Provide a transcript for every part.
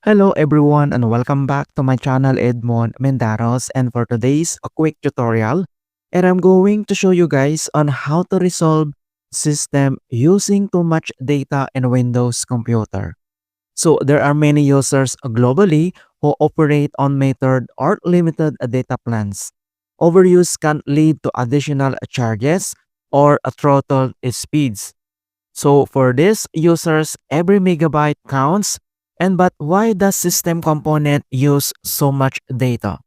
Hello everyone and welcome back to my channel Edmund Mindaros, and for today's a quick tutorial, and I'm going to show you guys on how to resolve system using too much data in Windows computer. So there are many users globally who operate on metered or limited data plans. Overuse can lead to additional charges or a throttled speeds. So for this users, every megabyte counts. And but why does system component use so much data?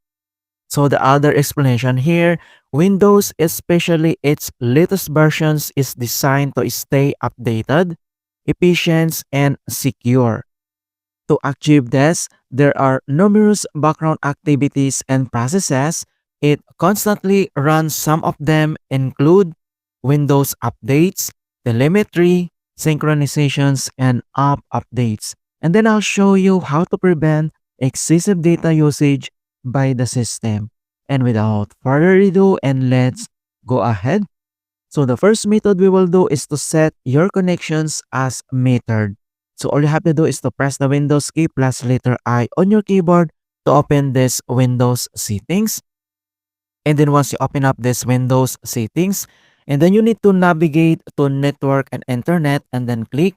So the other explanation here, Windows, especially its latest versions, is designed to stay updated, efficient, and secure. To achieve this, there are numerous background activities and processes. It constantly runs. Some of them include Windows updates, telemetry, synchronizations, and app updates. And then I'll show you how to prevent excessive data usage by the system. And without further ado, and let's go ahead. So the first method we will do is to set your connections as metered. So all you have to do is to press the Windows key plus letter I on your keyboard to open this Windows settings. And then once you open up this Windows settings, and then you need to navigate to network and internet and then click.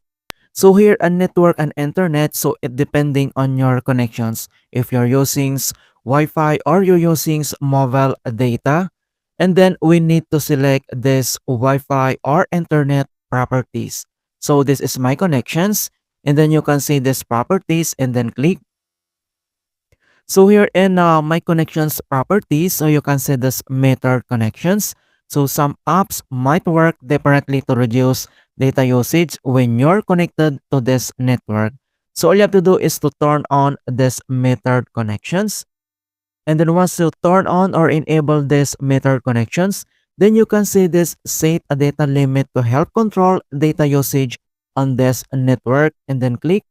So here a network and internet, so it depending on your connections. If you're using Wi-Fi or you're using mobile data, and then we need to select this Wi-Fi or internet properties. So this is my connections, and then you can see this properties and then click. So here in my connections properties, so you can see this meter connections. So some apps might work differently to reduce data usage when you're connected to this network. So all you have to do is to turn on this metered connections. And then once you turn on or enable this metered connections, then you can see this set a data limit to help control data usage on this network and then click.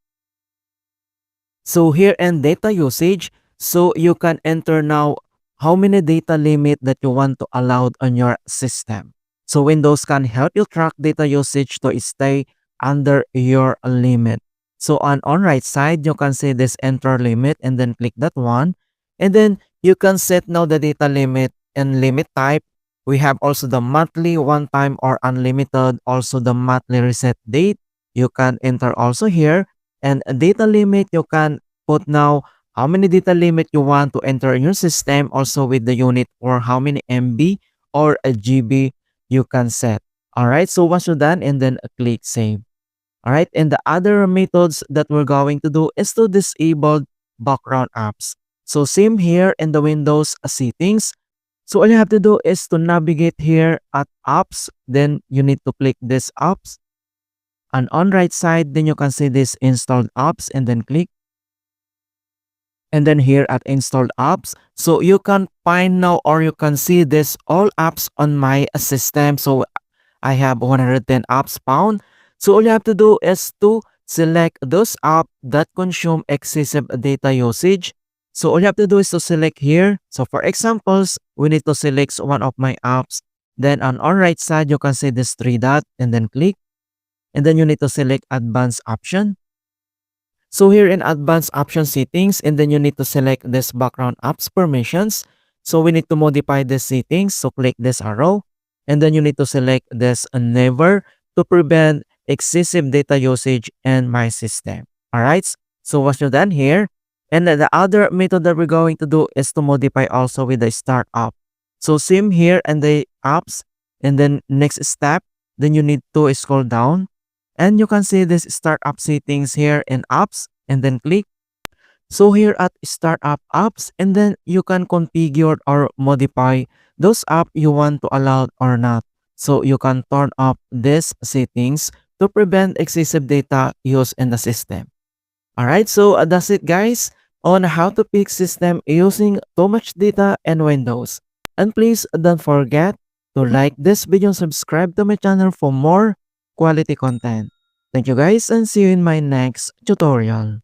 So here in data usage, so you can enter now how many data limit that you want to allow on your system. So Windows can help you track data usage to stay under your limit. So on right side, you can see this enter limit and then click that one. And then you can set now the data limit and limit type. We have also the monthly, one time or unlimited, also the monthly reset date. You can enter also here, and a data limit you can put now how many data limit you want to enter in your system, also with the unit or how many MB or a GB you can set. All right, so once you're done, and then click save. All right, and the other methods that we're going to do is to disable background apps. So same here in the Windows settings. So all you have to do is to navigate here at apps, then you need to click this apps. And on right side, then you can see this installed apps and then click. And then here at installed apps, so you can find now or you can see this all apps on my system. So I have 110 apps found. So all you have to do is to select those apps that consume excessive data usage. So all you have to do is to select here. So for examples, we need to select one of my apps. Then on our right side, you can see this three dot and then click. And then you need to select advanced option. So here in advanced option settings, and then you need to select this background apps permissions. So we need to modify the settings. So click this arrow, and then you need to select this never to prevent excessive data usage in my system. All right. So once you're done here, and then the other method that we're going to do is to modify also with the start up. So same here and the apps, and then next step, then you need to scroll down. And you can see this startup settings here in apps and then click. So here at startup apps, and then you can configure or modify those apps you want to allow or not. So you can turn off these settings to prevent excessive data use in the system. Alright, so that's it guys on how to fix system using too much data in Windows. And please don't forget to like this video and subscribe to my channel for more quality content. Thank you guys and see you in my next tutorial.